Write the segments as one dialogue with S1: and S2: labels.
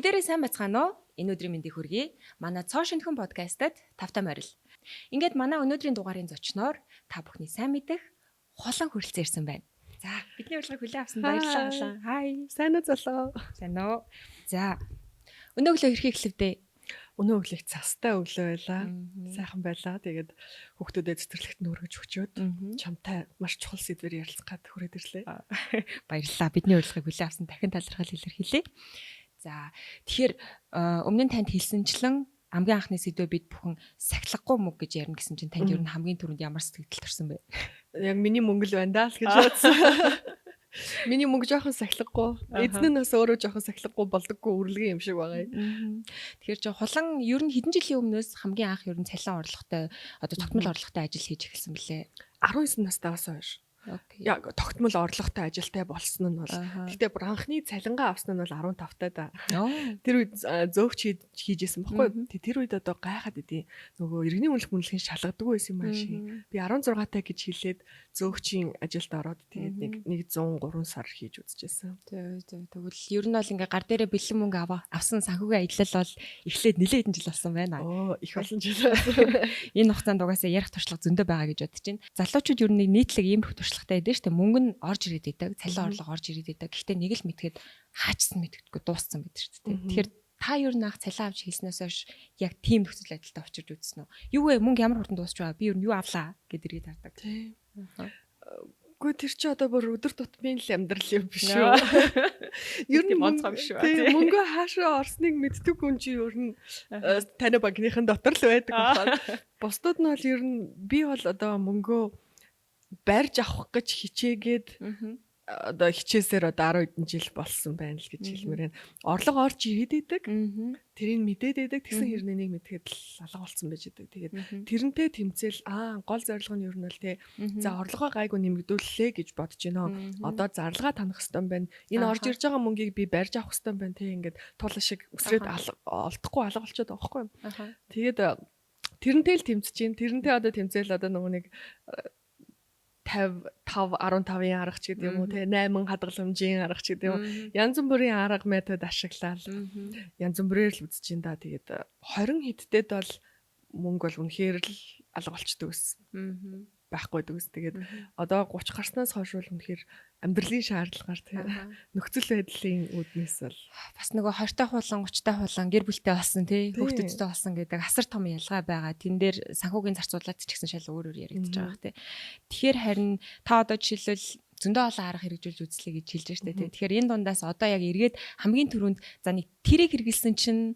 S1: Бүгдээрээ сайн байцгаана уу? Энэ өдрийн мэндийг хүргэе. Манай цоо шинхэн подкастад тавтай морил. Ингээд манай өнөөдрийн дугаарын зочноор та бүхний сайн мэдэх холон хүрэлцэн ирсэн байна. За, бидний урилгыг хүлээн авсан баярлалаа. Хай.
S2: Сайн уу залуу?
S1: Сайн уу? За. Өнөө өглөө хэрхий эхлэвдээ?
S2: Өнөө өглөө цастай өглөө байлаа. Сайхан байлаа. Тэгээд хүүхдүүдэд цэцэрлэгт нүргэж өчөөд чамтай маш чухал сэдвээр ярилцгаад хүрээд ирлээ.
S1: Баярлалаа. Бидний урилгыг хүлээн авсан дахин талархал илэрхийлье. За, тэгэхээр өмнө нь танд хэлсэнчлэн хамгийн анхны сэдвээ бид бүхэн сахилахгүй мөг гэж ярина гэсэн чинь танд ер нь хамгийн түрүүнд ямар сэтгэл төрсөн бэ?
S2: Яг миний мөнгөл байна даа л гэж бодсон. Миний мөнгө жоохон сахилахгүй. Эзэн нь бас өөрөө жоохон сахилахгүй болдоггүй үрлэг юм шиг байгаа юм.
S1: Тэгэхээр чи хулан ер нь хэдэн жилийн өмнөөс хамгийн анх ер нь цалин орлоготой одоо тогтмол орлоготой ажил хийж эхэлсэн бэлээ?
S2: 19 настайгаас хойш. Яг тогтмол орлоготой ажилтай болсон нь бол гэхдээ бүр анхны цалингаа авсан нь бол 15 таа да. Тэр үед зөөгч хийжсэн баггүй. Тэр үед одоо гайхаад идэв. Нөгөө иргэний үнэлэх мөнлөгийн шалгадаггүй байсан юм ааши. Би 16 таа гэж хэлээд зөөгчийн ажилд ороод тэгээд нэг 103 сар хийж үзчихсэн.
S1: Тэгвэл ер нь бол ингээ гар дээрээ бэлэн мөнгө авсан санхүүгийн аялал бол эхлээд нэлээд хэдэн жил болсон байна.
S2: Их олон жил.
S1: Энэ хугацаанд угаасаа ярих туршлага зөндөө байгаа гэж бодож байна. Залуучууд ер нь нийтлэг иймэрхүү туршлагатай байдаг шүү дээ. Мөнгө нь орж ирээд идэг, цалин орлого орж ирээд идэг. Гэхдээ нэг л мэдгээд хаачсан мэдгэдэггүй дууссан байдаг шүү дээ. Тэгэхээр та ер нь анх цалин авч хийснээс хойш яг тийм нөхцөл байдалтай очирч үзсэн үү? Юу вэ? Мөнгө ямар хурдан дуусч байгаа? Би ер нь юу авлаа гэдээ ирээд хардаг.
S2: Үгүй тэр чи одоо бүр өдөр тутмын л амьдрал юм биш үү? Ер нь
S1: онцгой биш үү?
S2: Мөнгө хаашаа орсныг мэддэг хүн чи ер нь таны банкныхын дотор л байдаг байна. Бусдад нь бол ер нь би бол одоо мөнгөө барьж авах гэж хичээгээд одоо хичээсээр одоо 10 хэдэн жил болсон байна л гэж хэлмээр байна. Орлого орж ирээд идэг. Тэрийг мэдээд идэг. Тэгсэн хэрнэнийг мэдгээд л алга болсон байж идэг. Тэгээд тэрнтэй тэмцэл гол зорилго нь ер нь бол тий. За орлогоо гайгүй нэмэгдүүллээ гэж бодож байна. Одоо зарлага танах хэвээр байна. Энэ орж ирж байгаа мөнгийг би барьж авах хэвээр байна тий. Ингээд тул шиг үсрээд олдохгүй алга болчиход байгаа байхгүй юу? Тэгээд тэрнтэй л тэмцэж чинь. Тэрнтэй одоо тэмцээл одоо нөгөө нэг 15-15-ын арга ч гэдэг юм уу те 8 хадгаламжийн арга ч гэдэг юм. Янз бүрийн арга метод ашиглаад янз бүрээр л үзэж ин да. Тэгээд 20 хэдтэд бол мөнгө бол үнэхээр л алга болчдөг гэсэн. Байхгүй дэгс. Тэгээд одоо 30 гарснаас хойш бол үнэхээр амьдралын шаардлагаар те нөхцөл байдлын үүднээс бол
S1: бас нөгөө 20-тай хулан 30-тай хулан гэр бүлтэй болсон те хүүхдүүдтэй болсон гэдэг асар том ялгаа байгаа. Тэн дээр санхүүгийн зарцуулалт ч гэсэн шал өөр яригдчихэж байгаа те. Тэгэхээр харин та одоо жишээлбэл зөндөө олон арга хэрэгжүүлж үзлээ гэж хэлж штэ те. Тэгэхээр энэ дундаас одоо яг эргээд хамгийн түрүүнд за нэг тэрийг хэрэгэлсэн чинь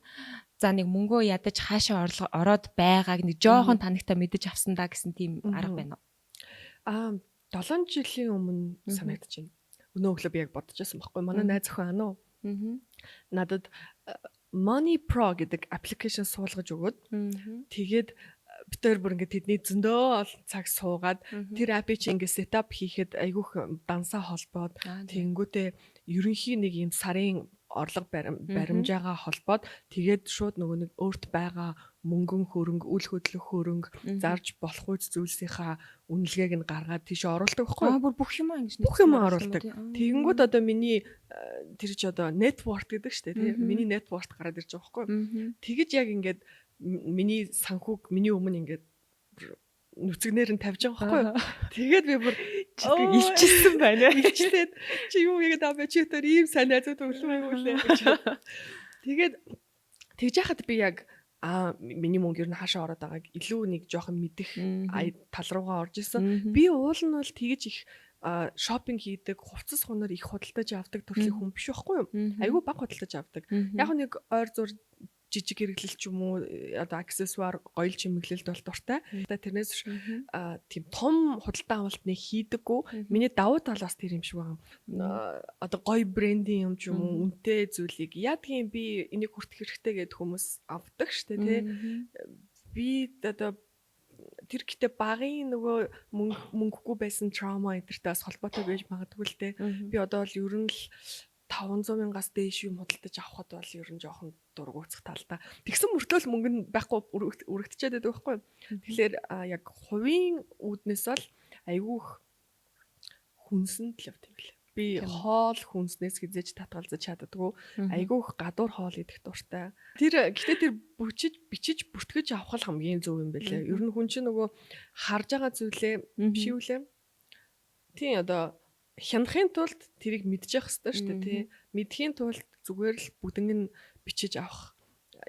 S1: за нэг мөнгөө ядаж хаашаа ороод байгааг нэг жоохон танигтай мэдэж авсан да гэсэн тийм арга байна уу?
S2: 7 жилийн өмнө санагдаж байна. Өнөө өглөө би яг бодож байсан байхгүй. Манай найз охин ануу. Надад Money Pro гэдэг аппликейшн суулгаж өгөөд тэгээд битээр бүр ингээд тэдний зөндөө олон цаг суугаад тэр апыг чи ингээд сетап хийхэд айгүйх дансаа холбоод тэнгүүтээ ерөнхий нэг юм сарын орлого баримжаагаа холбоод тэгээд шууд нөгөө нэг өөрт байгаа мөнгөн хөрөнгө, үл хөдлөх хөрөнгө, зарж болох үйл зүйлсийнхаа үнэлгээг нь гаргаад тийш оруулдаг байхгүй юу?
S1: Бүр бүх юм ингэж
S2: бүх юм оруулдаг. Тэгэнгүүт одоо миний тэр чи одоо network гэдэг шүү дээ, тийм. Миний network гараад ирж байгаа байхгүй юу? Тэгэж яг ингээд миний санхүүг миний өмнө ингээд нүцгнээр нь тавьж байгаа байхгүй юу? Тэгээд би бүр
S1: илчилсэн байна.
S2: Илчлээд чи юу яагаад аваа чи тэр ийм сайн найзууд өглөө гэж. Тэгээд тэгж яхад би яг миний мөнгө ер нь хаашаа ороод байгааг илүү нэг жоохон мэдэх тал руугаа орж исэн. Би уул нь бол тэгж их шопинг хийдэг, хувцас хунаар их худалдаж авдаг төрлийн хүн биш байхгүй юу? Айгүй бага худалдаж авдаг. Яг нэг ойр зур жижиг хэрэглэл ч юм уу одоо аксессуар гоёл чимэглэлд бол дуртай. Тэрнээс тийм том худалдан авалтныг хийдэггүй. Миний давуу тал бас тэр юм шиг байгаа. Одоо гоё брендийн юм ч юм уу үнэтэй зүйлийг яадгийн би энийг хүртэх хэрэгтэй гэдэг хүмүүс авдаг штэ тий. Би одоо тэр гэтээ багын нөгөө мөнгөгүй байсан траума эдэртэй бас холбоотой байж магадгүй л дээ. Би одоо бол ер нь л 500,000-аас дээш юм худалдаж авахд бол ер нь жоохон дургуутсах талдаа. Тэгсэн мөртлөө мөнгө нь байхгүй үргэлтчихэд байдаг байхгүй. Тэгэхээр яг хувийн үүднээс бол айгүйх хүнсэнд л явт юм билээ. Би хоол хүнснээс хизээж татгалзаж чаддаггүй. Айгүйх гадуур хоол идэх дуртай. Гэхдээ тэр бичиж бүртгэж авах л хамгийн зөв юм байлээ. Ер нь хүн чинь нөгөө харж байгаа зүйлээ биш үү лээ. Тийм одоо хянахын тулд тэрийг мэдчих хэвээр шүү дээ тий. Мэдхийн тулд зүгээр л бүгднийг нь бичиж авах.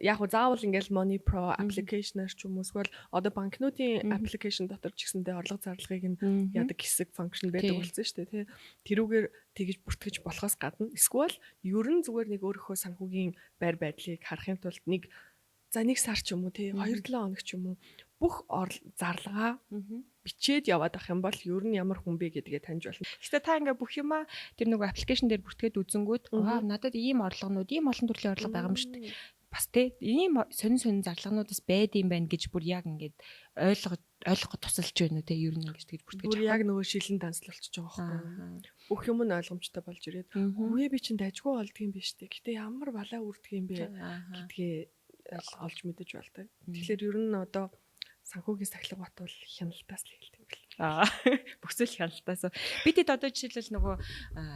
S2: Яг гоо заавал ингээл Money Pro application-аар ч юм уу эсвэл одоо банкнуудын application дотор ч гэсэндээ орлого зарлагыг нь яадаг хэсэг функшн байдаг болсон шүү дээ тий. Тэрүүгээр тэгж бүртгэж болохоос гадна эсвэл ер нь зүгээр нэг өөрийнхөө санхүүгийн байр байдлыг харахын тулд нэг сар ч юм уу тий 2-7 хоног ч юм уу бүх зарлагаа бичээд яваад ах юм бол ер нь ямар хүн бэ гэдгээ таньж болно.
S1: Гэхдээ та ингээ бүх юмаа тэр нөгөө аппликейшн дээр бүртгээд үзэнгүүт надад ийм орлогонууд, ийм олон төрлийн орлого байгаа юм шүү дээ. Бас тий ийм сонин зарлагнуудаас байд юм байна гэж бүр яг ингээд ойлгоход тусалж байна уу тий ер нь ингэж тэгж бүртгэж.
S2: Бүр яг нөгөө шилэн данслуулчих жоох байхгүй. Бүх юм нь ойлгомжтой болж ирээд үгүй би чинь дайггүй болдгийм биш үү. Гэтэ ямар балаа үрдгийм бэ гэдгээ олж мэдэж болтой. Тэгэхээр ер нь одоо санхүүгийн сахилга бат бол хяналтаас л эхэлдэг юм бэл.
S1: Бүхсэл хяналтаас. Бидэд одоо жишээлбэл нөгөө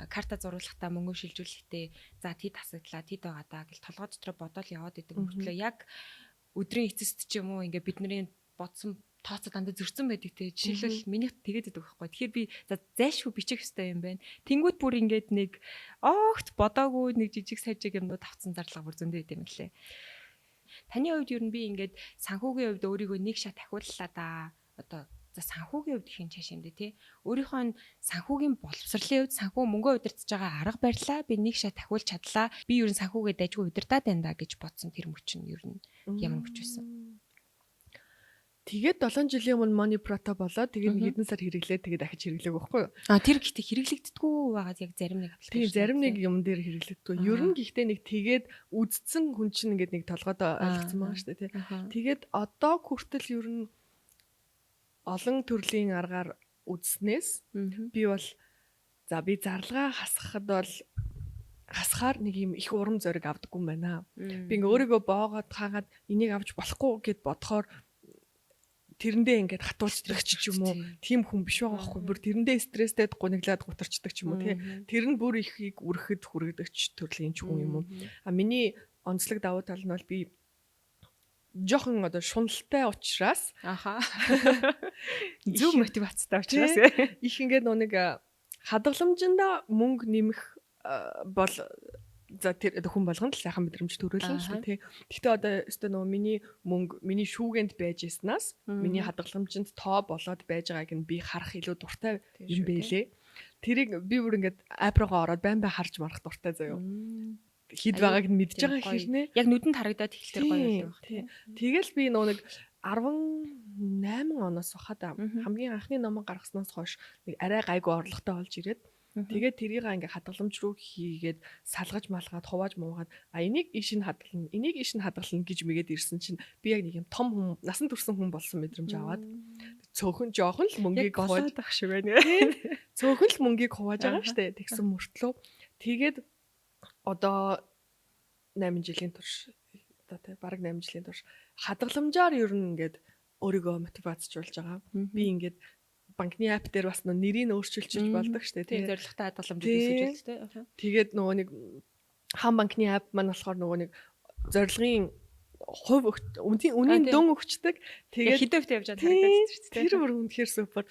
S1: карта зурулахтаа мөнгө шилжүүлэхдээ за тэд тасагдлаа, тэд байгаа даа гэл толгой дотор бодоод яваад идэг мөртлөө яг өдрийн эцэст ч юм уу ингээ бидний бодсон тооцоо дандаа зөрчсөн байдаг те. Жишээлбэл миний тэгээд идэг байхгүй. Тэгэхээр би за зайшгүй бичих хэрэгтэй юм байна. Тэнгүүд бүр ингээд нэг огт бодоогүй нэг жижиг сажиг юмнууд авцсан зарлага бүр зөндөө идэм лээ. Таны хувьд ер нь би ингээд санхүүгийн хувьд өөрийгөө нэг шат ахиуллаа да. Одоо за санхүүгийн хувьд ихэн чаш юм дэ тий. Өөрийнхөө санхүүгийн боловсролын хувьд санхүү мөнгө удирдах байгаа арга барилаа би нэг шат ахиулж чадлаа. Би ер нь санхүүгээ дайггүй удирдаад байна да гэж бодсон тэр мөч нь ер нь ямар мөч байсан.
S2: Тэгээд 7 жилийн өмнө Money Pro-то болоод тэгээд хэдэн сар хэрэглээд тэгээд дахиж хэрэглээг байхгүй юу?
S1: Тэр гэхдээ хэрэглэгддэггүй байгаад яг зарим нэг
S2: аппликейшн. Тэгээд зарим нэг юм дээр хэрэглэгддэг. Ер нь гэхдээ нэг тэгээд үдцсэн хүн чинь ингээд нэг толгойдоо ойлгоцсон байгаа шүү дээ тий. Тэгээд одоо хүртэл ер нь олон төрлийн аргаар үдснээс би бол за би зарлагаа хасахад бол хасахаар нэг юм их урам зориг авдаггүй юм байна. Би ингээ өөрийгөө боогоод хаагаад энийг авч болохгүй гэд бодохоор тэрэндээ ингээд хатуулж тэрэгч ч юм уу тийм хүн биш байгаа байхгүй бүр тэрэндээ стресстэд гуниглаад гутарчдаг ч юм уу тий тэр нь бүр ихийг үргэхэд хүрэгдэгч төрлийн ч хүн юм уу миний онцлог давуу тал нь бол би жохон одоо шуналтай учраас
S1: зөв мотивацтай учраас
S2: их ингээд нэг хадгаламжинда мөнгө нэмэх бол за тэр хүн болгоно л сайхан мэдрэмж төрүүлнэ шүү дээ тий. Гэхдээ одоо өстө нөгөө миний мөнгө миний шүүгэнд байж яснаас миний хадгаламжинд тоо болоод байж байгааг нь би харах илүү дуртай юм бэлээ. Тэрийг би бүр ингээд апрогоо ороод байн харж марах дуртай заяа. Хид байгааг нь мэдж байгаа хэрнээ.
S1: Яг нүдэнд харагдаад ихлээр гоё байх.
S2: Тэгэл би нөгөө нэг 18 оноос хахад хамгийн анхны номон гаргаснаас хойш нэг арай гайгүй орлоготой болж ирээд тэгээд тэрийг ингээ хадгаламж руу хийгээд салгаж малгаад хувааж муугаад энийг иш нь хадгална гэж мэгээд ирсэн чинь би яг нэг юм том хүн насан турш хүн болсон мэдрэмж аваад цөөхөн жоохон л мөнгийг хувааж
S1: байх шиг байна.
S2: Цөөхөн л мөнгийг хувааж байгаа штэ тэгсэн мөртлөө тэгээд одоо 8 жилийн турш одоо тий бараг 8 жилийн турш хадгаламжаар ер нь ингээд өөрийгөө мотивацжуулж байгаа. Би ингээд банкны апп дээр бас нэрийг өөрчилж болдог шүү дээ тий.
S1: Зорилготой хадгаламжууд үүсгэж тий.
S2: Тэгээд нөгөө нэг хаан банкны апп маань болохоор нөгөө нэг зорилгын хувь үнийн дөн өгчдөг.
S1: Тэгээд хэдэн хувьтай явж байгаа харагдаж
S2: тий. Тэр бүр үнэхээр супер.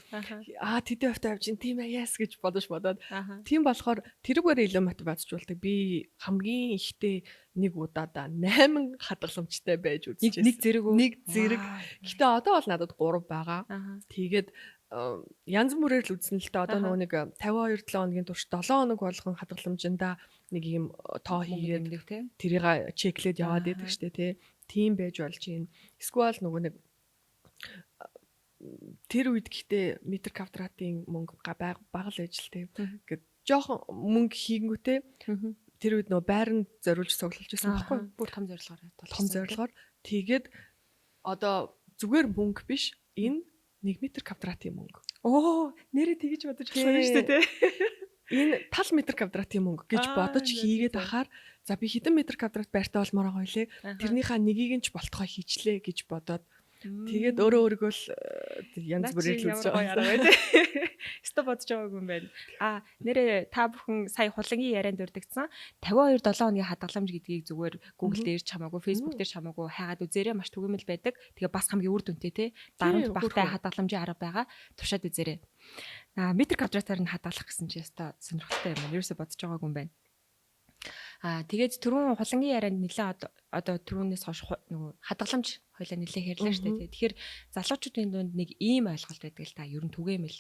S2: Тэдэн хувьтай явж ин тийм яас гэж бодоод. Тийм болохоор тэрүүгээр илүү мотивацжуулдаг. Би хамгийн ихтэй нэг удаадаа 8 хадгаламжтай байж үзчихсэн.
S1: Нэг зэрэг.
S2: Гэтэ одоо бол надад 3 байгаа. Тэгээд янз бүрээр л үзнэ л та одоо нөгөө нэг 52 7 хоногийн турш 7 хоног болгон хадгаламжиндаа нэг юм тоо хийгээд тэрийг чеклээд яваад идэг штэ тий. Тийм байж болж юм. Эсвэл нөгөө нэг тэр үед гэхдээ метр квадратын мөнгө бага л ажилтэй. Ингээд жоохон мөнгө хийнгүүтээ тэр үед нөгөө байранд зориулж цуглуулж байсан байхгүй.
S1: Бүр том зорилгоор.
S2: Том зорилгоор тэгээд одоо зүгээр мөнгө биш энэ 1 метр квадратын мөнгө.
S1: Нэрээ тэгэж бодож байгаа шүү дээ.
S2: Энэ тал метр квадратын мөнгө гэж бодож хийгээд ахаар за би хэдэн метр квадрат байртай болмоор байгаа байлээ. Тэрнийхээ нэгийг нь ч болтгой хийчлээ гэж бодоод Тэгээд өөрөө өөрийгөө л янз бүрээр л үзэж байгаа.
S1: Өстө бодож байгаагүй юм байна. Нэрээ та бүхэн сая хулангийн ярианд дурдгдсан 52 7 хоногийн хадгаламж гэдгийг зүгээр Google дээр ч хамаагүй, Facebook дээр ч хамаагүй хайгаад үзээрэй, маш түгээмэл байдаг. Тэгээ бас хамгийн үр дүнтэй те. Дарамт багтай хадгаламжийн арга байгаа. Туршаад үзээрэй. Метр квадратаар нь хадгалах гэсэн чинь өстө сонирхолтой юм байна. Ерөөсө бодож байгаагүй юм байна. Тэгээд түрүүн хулангийн ярианд нэлээ одоо түрүүнээс хойш нөгөө хадгаламж хоёлаа нэлээ хэрлээ шүү дээ. Тэгэхээр залуучуудын дунд нэг ийм ойлголт байдаг л та. Ер нь түгээмэл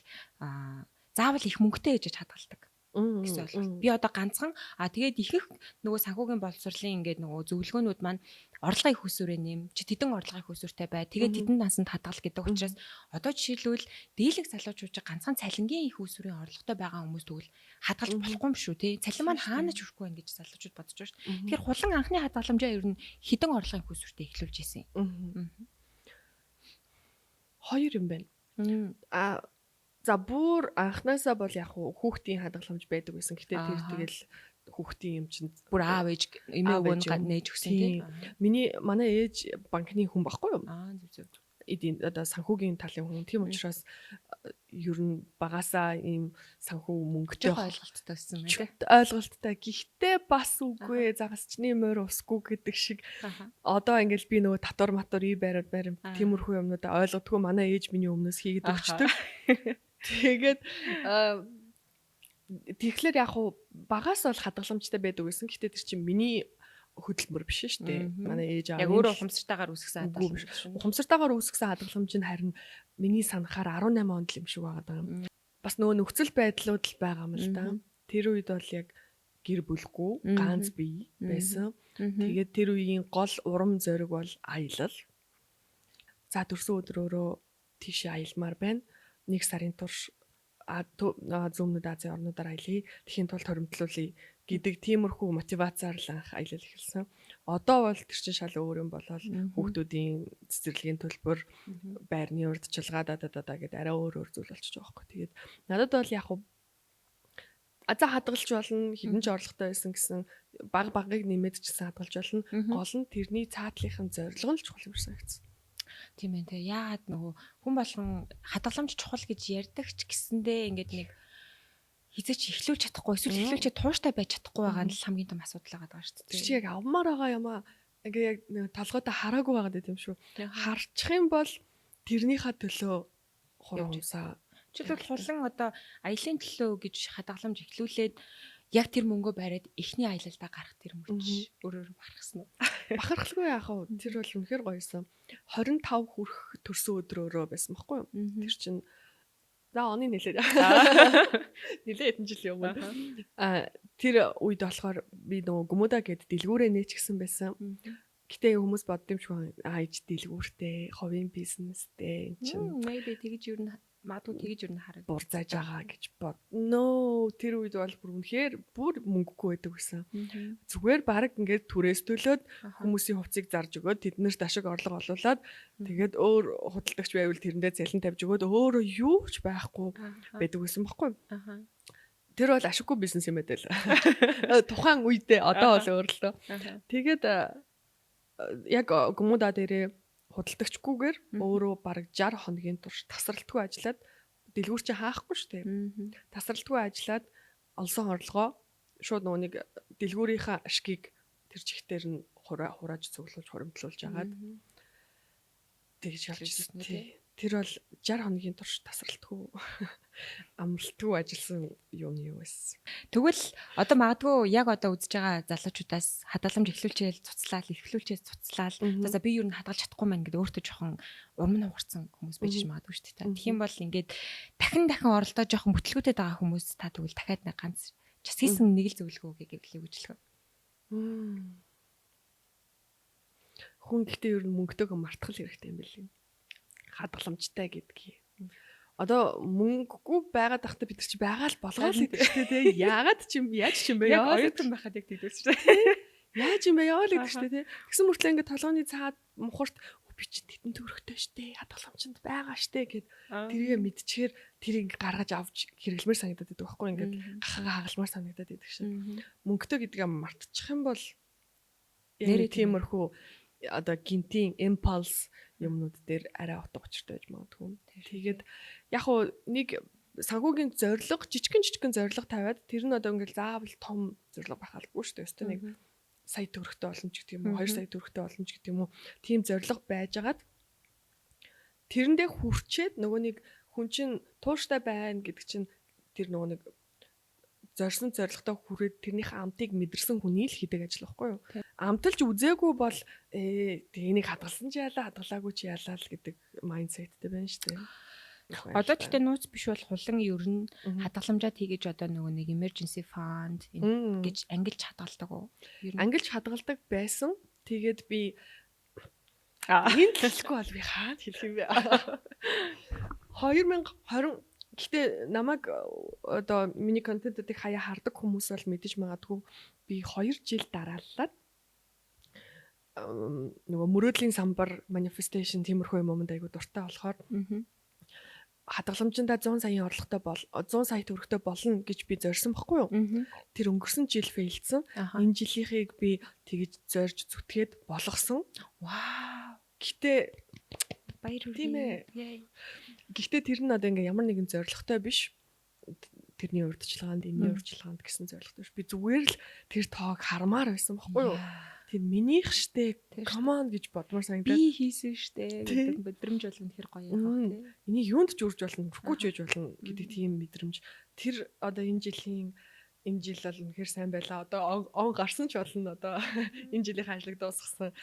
S1: заавал их мөнгөтэй ээжэж хадгалдаг гэсэн ойлголт. Би одоо ганцхан тэгээд ихэнх нөгөө санхүүгийн боловсролын ингээд нөгөө зөвлөгөөнүүд маань орлогын их усүрээ нэм чи тэдэн орлогын их усүртэй бай. Тэгээд тэдэн насанд хадгал гэдэг учраас одоо жишээлбэл дийлэнх залуучууд ганцхан цалингийн их усүрийн орлоготой байгаа хүмүүс тэгвэл хадгалж болохгүй юм шүү тий. Цалин маань хаана ч хүрхгүй байна гэж залуучууд бодож байна шүү. Тэгэхээр хулан анхны хадгаламжаа ер нь хэдэн орлогын их усүртэй эхлүүлж ийсэн.
S2: Хоёр юм байна. За бүр анхнаасаа бол яг хүүхдийн хадгаламж байдаг байсан. Гэтэ тэр тэгэл хүүхдийн юм чинь
S1: бүр аав ээж эмээ өвөө нээж өгсөн тийм.
S2: Манай ээж банкны хүн байхгүй юу?
S1: Зөв.
S2: Эдийн одоо санхүүгийн талын хүн. Тийм учраас ер нь багасаа ийм санхүү мөнгөтэй
S1: ойлголттой байсан юм тийм.
S2: Ойлголттой. Гэхдээ бас үгүй загасчны морь усгүй гэдэг шиг. Одоо ингээл би нөгөө татвар матур бариад тиймэрхүү юмнуудаа ойлгодгүй манай ээж миний өмнөөс хийгээд өгчдөг. Тэгээд тэгэхээр яг багаас бол хадгаламжтай байдаг гэсэн. Гэхдээ тэр чинь миний хөдөлмөр биш шүү дээ. Манай ээж
S1: яг өөрөө ухамсартайгаар үүсгэсэн хадгаламж.
S2: Ухамсартайгаар үүсгэсэн хадгаламж нь харин миний санахаар 18 онд л юм шиг байгаа юм. Бас нөгөө нөхцөл байдлууд л байгаа юм л да. Тэр үед бол яг гэр бүлгүй ганц бие байсан. Тэгээд тэр үеийн гол урам зориг бол аялал. За төрсөн өдрөөрөө тийшээ аялмаар байна. 1 сарын турш зүүнүүд Азийн орнуудаар аялъя. Тэхийн тулд хоримтлуулъя гэдэг тиймэрхүү мотивацаар л анх аялал эхэлсэн. Одоо бол тэр чинь шал өөр юм болол хүүхдүүдийн цэцэрлэгийн төлбөр, байрны урьдчилгаа гэдэг арай өөр зүйл болчихж байгаа байхгүй. Тэгээд надад бол яг за хадгалж болно, хэдэн ч орлоготой байсан гэсэн багыг нэмээд ч гэсэн хадгалж болно. Гол нь тэрний цаатлынхын зорилго нь чухал юм шиг санагдсан.
S1: Тийм ээ те. Яагаад нөгөө хүн болгон хадгаламж чухал гэж ярьдаг ч гэсэндээ ингээд нэг хизээч эхлүүлж чадахгүй эсвэл эхлүүлчихэд тууштай байж чадахгүй байгаа нь л хамгийн том асуудал байгаа шүү дээ.
S2: Чи яг авмаар байгаа юм аа. Ингээ яг толгойдоо хараагүй байгаа юм шүү. Харчих юм бол тэрнийхээ төлөө хурамсаа.
S1: Жишээлбэл хулан одоо аялын төлөө гэж хадгаламж эхлүүлээд яг тэр мөнгөө бариад эхний аялалдаа гарах тэр мөрч өөрөөр бахархсан уу?
S2: Бахархалгүй яах вэ? Тэр бол үнэхээр гоёсэн. 25 хүрэх төрсөн өдрөөрөө байсан байхгүй юу? Тэр чинь оны нэлээд хэдэн жилийн өмнө. Тэр үед болохоор би нөгөө Гүмүда гээд дэлгүүрээ нээчихсэн байсан. Гэтэ хүмүүс бодд юм шиг ээж дэлгүүртэй, ховын бизнестэй эн чинь.
S1: Maybe тэгж юу н магадгүй тэгж юу н хараг
S2: бурзааж байгаа гэж бодно. Тэр үед бол бүр үнэхээр бүр мөнгөгүй байдаг гэсэн. Зүгээр баг ингээд түрээс төлөөд хүмүүсийн хувцсыг зарж өгөөд тэднэрт ашиг орлого олуулаад тэгээд өөр худалдагч байвал тэрэндээ цалин тавьж өгөөд өөрөө юу ч байхгүй байдаг гэсэн баггүй. Тэр бол ашиггүй бизнес юм байдаг л. Тухайн үедээ одоо бол өөр л дөө. Тэгээд яг Гүмүда дээрээ худалдагчгүйгээр өөрөө бараг 60 хоногийн турш тасралтгүй ажиллаад дэлгүүр чинь хаахгүй шүү дээ. Тасралтгүй ажиллаад олсон орлогоо шууд нөгөө нэг дэлгүүрийнхаа ашгийг тэр жигтэр нь хурааж цуглуулж хуримтлуулж агаад тэгж явж ирсэн тий. Тэр бол 60 хоногийн турш тасралтгүй амралтгүй ажилласан юм байсан.
S1: Тэгвэл одоо магадгүй яг одоо үзэж байгаа залуучуудаас хадгаламж эхлүүлчихэл цуцлал. За би юу н хадгалж чадахгүй маань гэдэг өөртөө жоохон урам нугарсан хүмүүс байж магадгүй шүү дээ. Тэгэх юм бол ингээд дахин оролдоо жоохон бүтлгүүтэд байгаа хүмүүс та тэгвэл дахиад нэг ганц час хийсэн нэг л зөвлөгөө гэвэл үжилгөө.
S2: Хүн гэхдээ ер нь мөнгөтэйгөө мартах хэрэгтэй юм билээ. Хадгаламжтай гэдгийг. Одоо мөнгөгүй байгаад тахта бид нар чи байгаа л болгоо л гэдэг шүү дээ. Яагаад ч юм яаж ч юм бэ?
S1: Оюутан байхад яг тэгдэж шүү дээ.
S2: Яаж юм бэ? Яа л гэдэг шүү дээ. Тэгсэн мөртлөө ингээд толгойн цаад мухарт би чи тэтэн төгрөгтэй штэ. Хадгаламжинд байгаа штэ гэд тэрийг мэдчихээр тэрийг гаргаж авч хэрэглэмээр санагдаад байдаг байхгүй ингээд гахага хагалмаар санагдаад байдаг шин. Мөнгөтэй гэдгээ мартчих юм бол яг тиймэрхүү одоо гинтийн импульс юмнууд дээр арай утга учиртай байж магадгүй. Тэгээд яг хуу нэг санхүүгийн зорилго жижигэн зорилго тавиад тэр нь одоо ингээл заавал том зорилго байх албагүй шүү дээ. Өстой нэг сая төгрөгтэй боломж гэдэг юм уу 2 сая төгрөгтэй боломж гэдэг юм уу тийм зорилго байжгаад тэрэндээ хүрчээд нөгөө нэг хүн чинь тууштай байна гэдэг чинь тэр нөгөө нэг зорьсон зорилготой хүрээд тэрнийхээ амтыг мэдэрсэн хүний л хийдэг ажил байхгүй юу? Амталж үзээгүй бол энийг хадгалсан ч яалаа хадгалаагүй ч яалаа л гэдэг майндсеттэй байна шүү дээ.
S1: Одоо тэгтээ нууц биш бол хулан ер нь хадгаламжаа тэгэж одоо нөгөө нэг emergency fund гэж ангилж хадгалдаг уу?
S2: Ангилж хадгалдаг байсан. Тэгээд би энэ хэлэхгүй бол би хаад хэлэх юм бэ? 2020 гэхдээ намайг одоо миний контентуудыг хаяа хардаг хүмүүс бол мэдэж магадгүй би 2 жил дарааллаад нөгөө мөрөөдлийн самбар manifestation тиймэрхүү юмд айгу дуртай болохоор хадгаламжиндаа 100 саяын орлоготой 100 сая төгрөгтэй болно гэж би зорьсон байхгүй юу? Тэр өнгөрсөн жил фейлдсэн. Энэ жилийнхийг би тэгэж зорж зүтгээд болгосон.
S1: Вау.
S2: Гэтэ
S1: баяр
S2: хүргэе. Гэхдээ тэр нь одоо ингээ ямар нэгэн зорилготой биш. Тэрний урьдчилгаанд, энэний урьдчилгаанд гэсэн зорилготой биш. Би зүгээр л тэр тоог хармаар байсан байхгүй юу? Тэр минийх штэ come on гэж бодмоор санагдаад
S1: би хийсэн штэ гэдэг мэдрэмж бол үнэхэр гоё юм тий.
S2: Энийг юунд ч үрж болно, үрхгүй ч байж болно гэдэг тийм мэдрэмж. Тэр одоо энэ жил бол үнэхэр сайн байлаа. Одоо он гарсан ч болно одоо энэ жилийн ажлыг дуусгасан.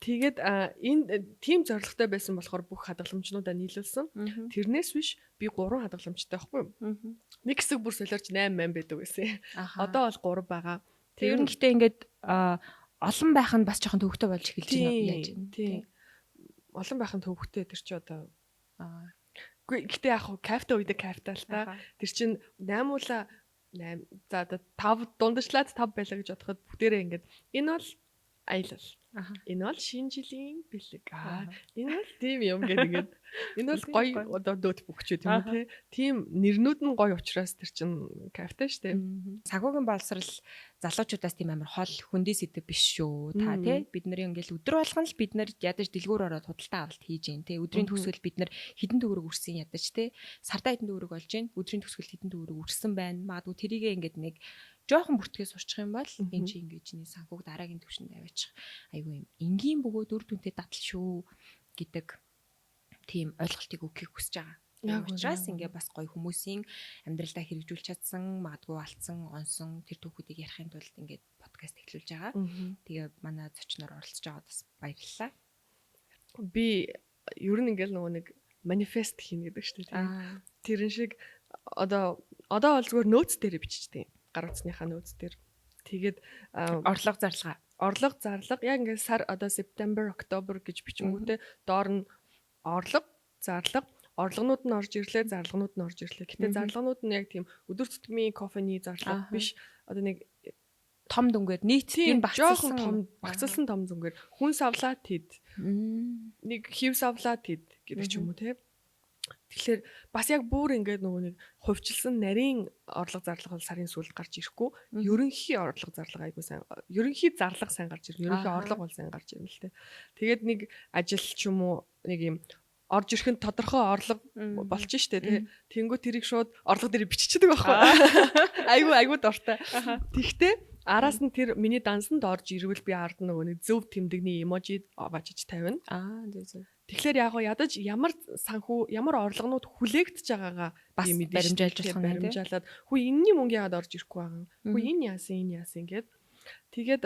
S2: Тэгээд энэ тим зорилготой байсан болохоор бүх хадгаламжнуудаа нийлүүлсэн. Тэрнээс биш би 3 хадгаламжтай байхгүй юу? Нэг хэсэг бүр солиорч 8 байдаг байсан. Одоо бол 3 байгаа.
S1: Тэр нь гэхдээ ингээд олон байх нь бас жоохон төвөгтэй болж эхэлж байна яаж юм.
S2: Тийм. Олон байх нь төвөгтэй тэр чи одоо гэхдээ яг хуу кафе үедээ кафе л та. Тэр чин 8 уула 8 за одоо 5 дундажлаад 5 байлаа гэж бодоход бүгдээрээ ингээд энэ бол аялал. Энэ бол шинэ жилийн бэлэг. Энэ бол тийм юм гэдэг ингээд энэ бол гоё одоо дөөд бүгчээ тийм үү те. Тийм нэрнүүд нь гоё учраас тэр чин кафе штэ.
S1: Санхүүгийн боловсрал залуучуудаас тийм амар хол хөндий сэдв биш шүү. Та тий бид нарын ингээл өдөр болгон л бид нар ядаж дэлгүүр ороод худалдаа авалт хийж гин тий. Өдрийн төгсгөл бид нар хідэн төгрөг үрсэн ядаж тий. Сартаа хідэн төгрөг болж гин. Өдрийн төгсгөл хідэн төгрөг үрсэн байна. Магадгүй тэрийгээ ингээд нэг жоохон бүртгэж сурчих юм бол энэ чи ингээд чиний санхүүг дараагийн түвшинд аваачих. Айгу юм. Энгийн бөгөөд үр дүнтэй датал шүү гэдэг тийм ойлголтыг өгөхийг хүсэж байгаа. Яг учраас ингээ бас гоё хүмүүсийн амьдралдаа хэрэгжүүлж чадсан, магадгүй алдсан, онсон тэр түүхүүдийг ярихын тулд ингээд подкаст эхлүүлж байгаа. Тэгээ манай зочноор оролцож байгаад бас баярлалаа.
S2: Би ер нь ингээл нөгөө нэг манифест хийнэ гэдэг шүү дээ. Тэрэн шиг одоо бол зүгээр нөөц дээр биччихтэй. Гар утасныхаа нөөц дээр. Тэгээд
S1: орлого
S2: зарлага яг ингээд сар одоо September, October гэж бичингүүтээ доор нь орлого, зарлага орлогонууд нь орж ирлээ, зарлагнууд нь орж ирлээ. Гэтэ зарлагнууд нь яг тийм өдөр тутмын кофений зарлага биш. Одоо нэг
S1: том дүнгээр нийт юм
S2: багцлсан том дүнгээр хүн савлаад хэд. Нэг хив савлаад хэд гэдэг ч юм уу те. Тэгэхээр бас яг бүр ингээд нөгөө нэг хувьчилсан нарийн орлого зарлага бол сарын сүүлд гарч ирэхгүй. Ерөнхий орлого зарлага айгуу сайн. Ерөнхий зарлага сайн гарч ирнэ. Ерөнхий орлого бол сайн гарч ирнэ л те. Тэгээд нэг ажил ч юм уу нэг юм орж ирэх нь тодорхой орлого болж штэ тий. Тэнгүү тэрийг шууд орлого дээр биччихдэг байхгүй. Айгуу дуртай. Тэгтээ араас нь тэр миний дансанд орж ирвэл би ард нөгөө нэг зөв тэмдэгний эможи аваачиж тавина.
S1: Зөв.
S2: Тэгэхээр яг ядаж ямар санхүү ямар орлогонууд хүлээгдэж байгаагаа
S1: бас
S2: баримжаалаад хүү энэний мөнгө яагаад орж ирэхгүй байгаа. Хүү энэ яасан гэд. Тэгээд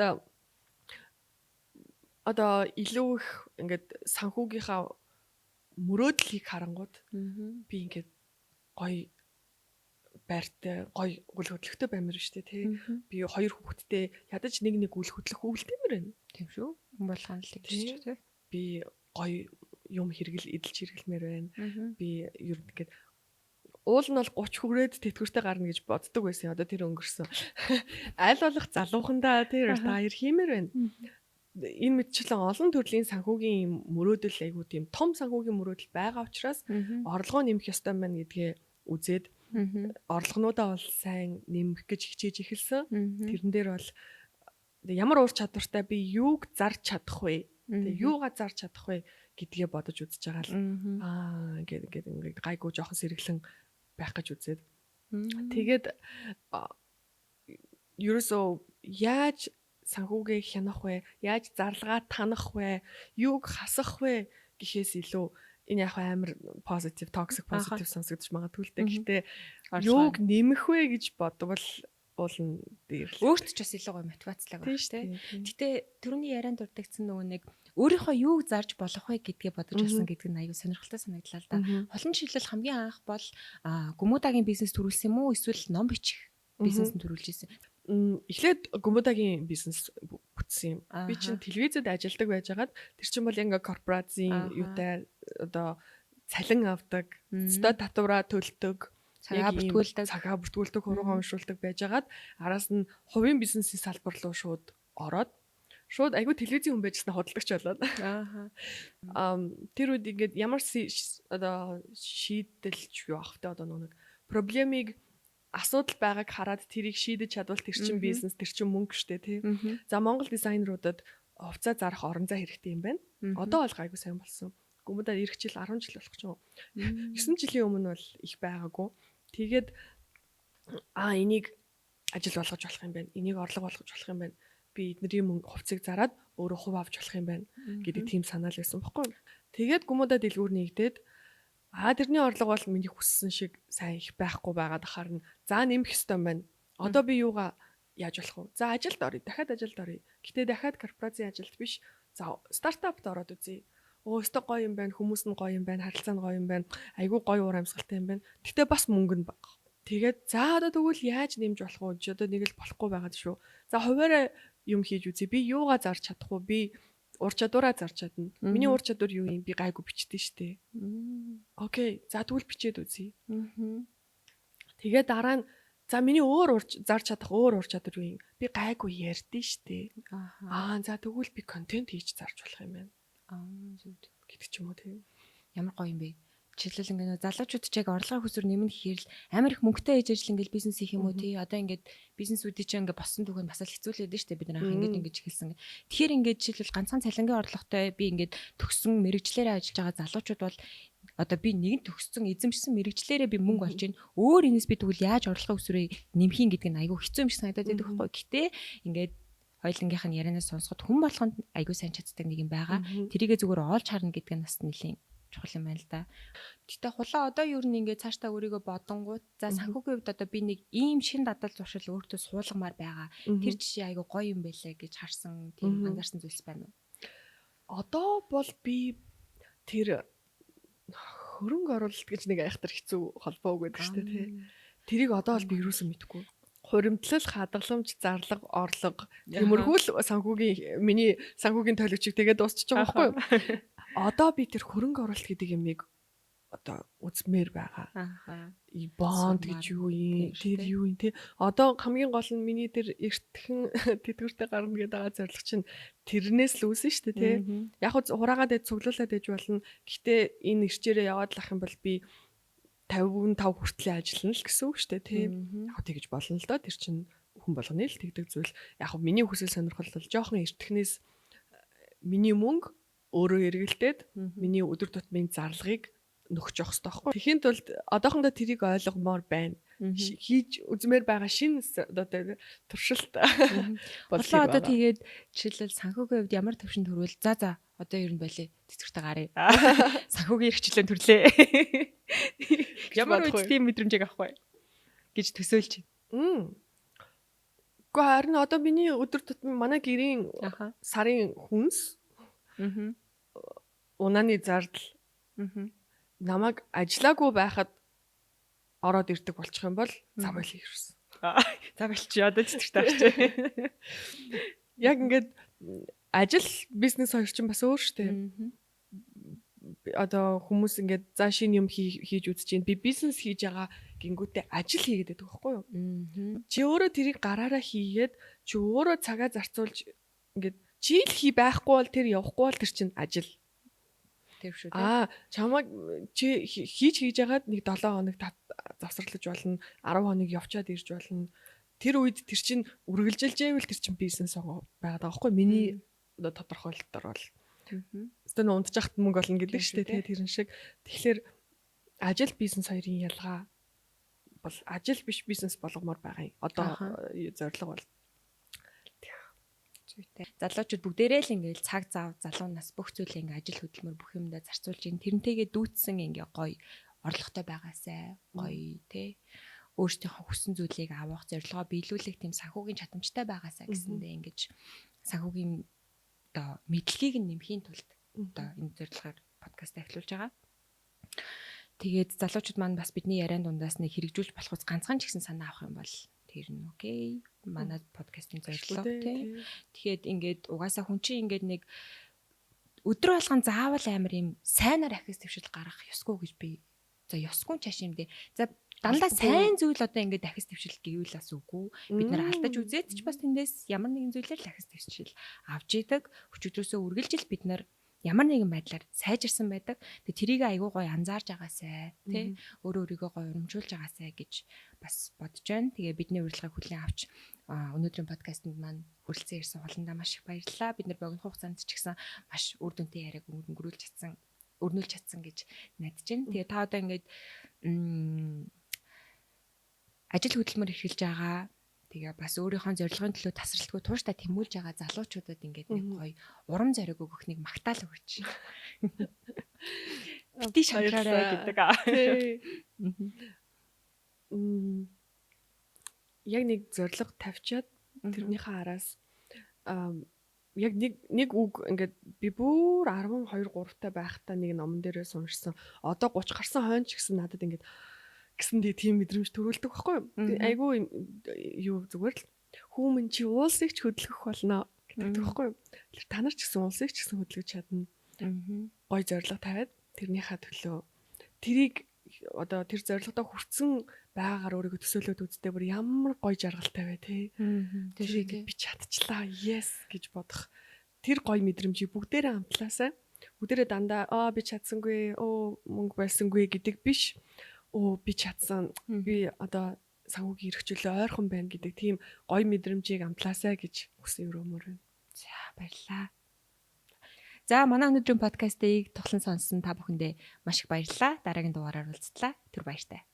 S2: одоо илүү их ингээд санхүүгийнхаа мөрөөдлийг харангууд би ингээд гоё байртай гоё үл хөдлөхтэй баймир штэ тий. Би 2 хүүхэдтэй ядаж нэг үл хөдлөх өвлдэмэр байна.
S1: Тийм шүү. Болгоно л гэж тий.
S2: Би гоё юм эдэлж хэрэглэмээр байна. Би ер нь ингээд уул нь бол 30 хүрээд тэтгэвртэй гарна гэж боддог байсан. Одоо тэр өнгөрсөн. Аль болох залуухандаа тэр retire хиймээр байна. Энэ мэдчлэн олон төрлийн санхүүгийн мөрөөдөл айгуу тийм том санхүүгийн мөрөөдөл байгаа учраас орлогоо нэмэх ёстой байна гэдгээ үзээд орлогонуудаа бол сайн нэмэх гэж хичээж эхэлсэн. Тэрэн дээр бол ямар ур чадвартай би юуг зарж чадах вэ? Тэгээ юугаа зарж чадах вэ гэдгээ бодож үзэж байгаа л ингээд гайгүй жоохон сэргэлэн байх гэж үзээд. Тэгээд ерөөсөө яаж санхүүгээ хянах вэ? Яаж зарлагаа танах вэ? Юуг хасах вэ гэхээс илүү энэ яг амар positive, toxic positive сонсогдож магадгүй л дээ. Гэхдээ юуг нэмэх вэ гэж бодвол уулна дээр.
S1: Өөрт ч бас илүү гоё мотивацлаг байна тийм. Гэтэ түрүүний ярианд дурддагсан нөгөө нэг өөрийнхөө юуг зарж болох вэ гэдгээ бодож авсан гэдэг нь аюу сонирхолтой санагдлаа л да. Холон шилэл хамгийн анх бол Гүмүдагийн бизнес төрүүлсэн юм уу? Эсвэл ном бичих бизнес төрүүлж ирсэн?
S2: Эхлээд Гүмүдагийн бизнес бүтсэн юм. Би чинь телевизэд ажилладаг байжгаад тэр чинь бол ингээ корпорацийн юутай одоо цалин авдаг, өстой татвараа төлдөг,
S1: цагаа
S2: бүртгүүлдэг, хуруугаа уншуулдаг байжгаад араас нь хувийн бизнесийн салбар руу шууд ороод шууд айгүй телевизийн хүн байжснаа худалдагч болоод. Тэр үед ингээд ямар одоо шийдэлч юу ах вэ одоо нэг проблемыг асуудал байгааг хараад тэрийг шийдэж чадвал тэр чин бизнес, тэр чин мөнгө штэ тий. За Монгол дизайнеруудад хувцас зарах орон зай хэрэгтэй юм байна. Одоо бол гайгүй сайн болсон. Гүмүдад ирэх жил 10 жил болох ч юм уу. 9 жилийн өмнө бол их байгаагүй. Тэгээд энийг ажил болгож болох юм байна. Энийг орлого болгож болох юм байна. Би эднэрийн мөнгө хувцсыг зараад өөрөө хувь авч болох юм байна гэдэг тийм санаал байсан байхгүй. Тэгээд Гүмүдад дэлгүүр нэгдээд тэрний орлого бол миний хүссэн шиг сайн их байхгүй байгаад харна. За нэмэх ёстой юм байна. Одоо би юугаа яаж болох вэ? За ажилд оръё. Дахиад ажилд оръё. Гэтэ дахиад корпорацийн ажилд биш. За стартапт ороод үзье. Өстой гоё юм байна. Хүмүүс нь гоё юм байна. Харилцаа нь гоё юм байна. Айгүй гоё уур амьсгалтай юм байна. Гэтэ бас мөнгө нь бага. Тэгээд за одоо тэгвэл яаж нэмж болох вэ? Чи одоо нэг л болохгүй байгаад шүү. За хуваараа юм хийж үзье. Би юугаа зарж чадах вэ? Би ур чадвараа зарж чадна. Миний ур чадвар юу юм? Би гайгүй бичдэг штэ. Окей. За тэгвэл бичээд үзье. Тэгээд дараа нь за миний өөр зарж чадах өөр ур чадвар юу юм? Би гайгүй ярьдээ штэ. За тэгвэл би контент хийж зарж болох юм байна. Гэдэг ч юм уу тийм.
S1: Ямар гоё юм бэ? Жишээлбэл ингээд залуучууд ч яг орлогын хүсвэр нэмнэ гэхээр л амар их мөнгөтэй ээж ажил ингээд бизнес хийх юм уу тий. Одоо ингээд бизнесүүдийн чинь ингээд босон түгэнд бас л хэцүүлээд нь штэ бид нар анх ингэж эхэлсэн. Тэгэхээр ингээд жишээлбэл ганцхан цалингийн орлоготой би ингээд төгссөн мэрэгчлэрээ ажиллаж байгаа залуучууд бол одоо би нэгэн төгссөн эзэмшсэн мэрэгчлэрээ би мөнгө олж ийн өөр энэс би тэгвэл яаж орлогын хүсвэрийг нэмхийн гэдэг нь айгүй хэцүү юм шиг санагдаад байдаг байхгүй. Гэтэ ингээд хоёулангийнх нь ярианаас сонсоход хүн болгонд айгүй сайн чаддаг нэг юм байгаа. Тэрийгээ зүгээр оолж харна гэдэг нь бас нэлийн чухал юм байна л да. Гэтэ хулаа одоо юу нэг ингээд цаашдаа өөрийгөө бодонгууд за санхүүгийн хувьд одоо би нэг ийм шин дадал зуршил өөртөө суулгамаар байгаа. Тэр жишээ айгүй гоё юм байлаа гэж харсан тийм анзаарсан зүйлс байна уу?
S2: Одоо бол би тэр хөрөнгө оруулалт гэж нэг айхтар хэцүү холбоо гэдэг шүү дээ тий. Тэрийг одоо бол би юусэн мэдэхгүй. Хуримтлал, хадгаламж, зарлага, орлого тиймэрхүү санхүүгийн миний санхүүгийн төлөвчийг тэгээд дуусчих байгаа байхгүй юу? Одоо би тэр хөрөнгө оруулалт гэдэг юмыг одоо үзмээр байгаа. Бонд гэж юу юм? Тэр юу юм те? Одоо хамгийн гол нь миний тэр эртхэн тэтгэвртэй гарна гэдэг байгаа зорилго чинь тэрнээс л үүсэн шүү дээ те. Яг хөө хураагаад цуглуулад ээж болно. Гэхдээ энэ ирчээрээ яваад лах юм бол би 55 хүртэл ажиллана л гэсэн үг шүү дээ те. Яг тэгэж болно л доо. Тэр чинь хүн болгоны л тэгдэг зүйл. Яг миний хүсэл сонирхол бол жоохон эртхнээс миний мөнгө өөрөө эргэлдээд миний өдөр тутмын зарлагыг нөхж явах хэрэгтэй байхгүй. Тэхийн тулд одоохондоо тэрийг ойлгомоор байна. Хийж үзмээр байгаа шинэ одоо туршилт
S1: болоо одоо тэгээд жишээлбэл санхүүгийн хувьд ямар төвшин төрвөл за одоо ер нь болиё тэтгэвртэй гарыг санхүүгийн эрхчлэн төрлөө. Ямар үед тийм мэдрэмжийг авах вэ гэж төсөөлж байна.
S2: Гэхдээ харин одоо миний өдөр тутмын манай гэрийн сарын хүнс унааны зардал намайг ажиллаагүй байхад ороод ирдэг болчих юм бол завал ирсэн.
S1: Завалч одоо тэтгэвртэй авч.
S2: Яг ингээд ажил бизнес хоёр чинь бас өөр штэ. Одоо хүмүүс ингээд за шинэ юм хийж үзэж чинь би бизнес хийж байгаа гингүүтээ ажил хийгээд байдаг байхгүй юу? Чи өөрөө тэрийг гараараа хийгээд чи өөрөө цагаа зарцуулж ингээд чи л байхгүй бол тэр явахгүй бол тэр чинь ажил. Тэр шүү дээ. Чамайг чи хийж яагаад нэг 7 хоног завсарлаж болно, 10 хоног явчаад ирж болно. Тэр үед тэр чинь үргэлжилж байвал тэр чинь бизнес байгаад байгаа байхгүй юу? Миний одоо тодорхойлолтоор бол Өстө нь унтж яхад мөнгө олно гэдэг шүү дээ. Тэр шиг. Тэгэхээр ажил бизнес хоёрын ялгаа бол ажил биш бизнес болгомоор байгаа юм. Одоо зорилго бол
S1: зүйтэй. Залуучууд бүгдээрээ л ингээл цаг зав залуу нас бүх зүйлээ ингээ ажил хөдөлмөр бүх юмдаа зарцуулж ин тэрнтэйгээ дүүцсэн ингээ гоё орлоготой байгаасай гоё тий өөрсдийнхөө хүссэн зүйлийг авах зорилгоо биелүүлэх тийм санхүүгийн чадамжтай байгаасай гэсэндээ ингэж санхүүгийн одоо мэдлэгийг нэмхийн тулд одоо энэ зорилгоор подкаст эхлүүлж байгаа. Тэгээд залуучууд маань бас бидний яриан дундаас нэг хэрэгжүүлж болох ус ганцхан ч гэсэн санаа авах юм бол тэр нь окей. Манай подкастын зорилго тий. Тэгэхээр ингээд угаасаа хүн чинь ингээд нэг өдрө болгон заавал амар юм сайнаар ахис төвшил гаргах ёсгүй гэж би. За ёсгүй чаш юм дээ. За дандаа сайн зүйл одоо ингээд ахис төвшил гэвэл бас үгүй. Бид нар алдаж үзээд ч бас тэндээс ямар нэгэн зүйлээр л ахис төвшил авч идэг. Хүчрөөсөө үргэлжил бид нар ямар нэгэн байдлаар сайжирсан байдаг. Тэгээ тэрийг айгүй гоё анзаарж байгаасай тий өөрийгөө гоё урамжуулж байгаасай гэж бас бодож байна. Тэгээ бидний урилгыг хүлээн авч өнөөдрийн подкастт маань хүрэлцэн ирсэн холондоо маш их баярлалаа. Бид нар богино хугацаанд ч гэсэн маш үр дүнтэй яриаг өрнүүлж чадсан гэж найдаж байна. Тэгээ та одоо ингээд ажил хөдөлмөр эрхэлж байгаа. Тэгээ бас өөрийнхөө зорилгын төлөө тасралтгүй тууштай тэмүүлж байгаа залуучуудад ингээд нэг гоё урам зориг өгөх нэг магтаал өгч. Бити шангараа гэдэг аа.
S2: Яг нэг зорилго тавьчаад тэрнийхээ араас яг нэг үг ингээд би бүр 12 3 та байхдаа нэг номон дээрээ суншсан. Одоо 30 гарсан хойно ч гэсэн надад ингээд гэсэн тийм мэдрэмж төрүүлдэг байхгүй юу? Айгүй юу зүгээр л хүмүн чи уулсыг ч хөдөлгөх болно гэдэг байхгүй юу? Тэгэхээр та нар ч гэсэн уулсыг ч гэсэн хөдөлгөж чадна. Гой зорилго тавиад тэрнийхээ төлөө тэрийг одоо тэр зорилгодоо хүрсэн байгаагаар өөрийгөө төсөөлөд үзтээ бүр ямар гой жаргалтай бай тээ. Тэрийг би чадчихлаа. Yes гэж бодох. Тэр гой мэдрэмжийг бүгдээрээ хамтлаасаа бүгдээрээ дандаа би чадсангүй, мөнгө байсангүй гэдэг биш. Би чадсан. Би одоо санхүүгийн эрхчлөлөө ойрхон байна гэдэг тийм гоё мэдрэмжийг амтлаасаа гэж хүсэн өрөмөр байна.
S1: За баярлалаа. За манай өнөөдрийн подкастыг тоглон сонссон та бүхэндээ маш их баярлалаа. Дараагийн дугаараар уулзтлаа. Түр баяртай.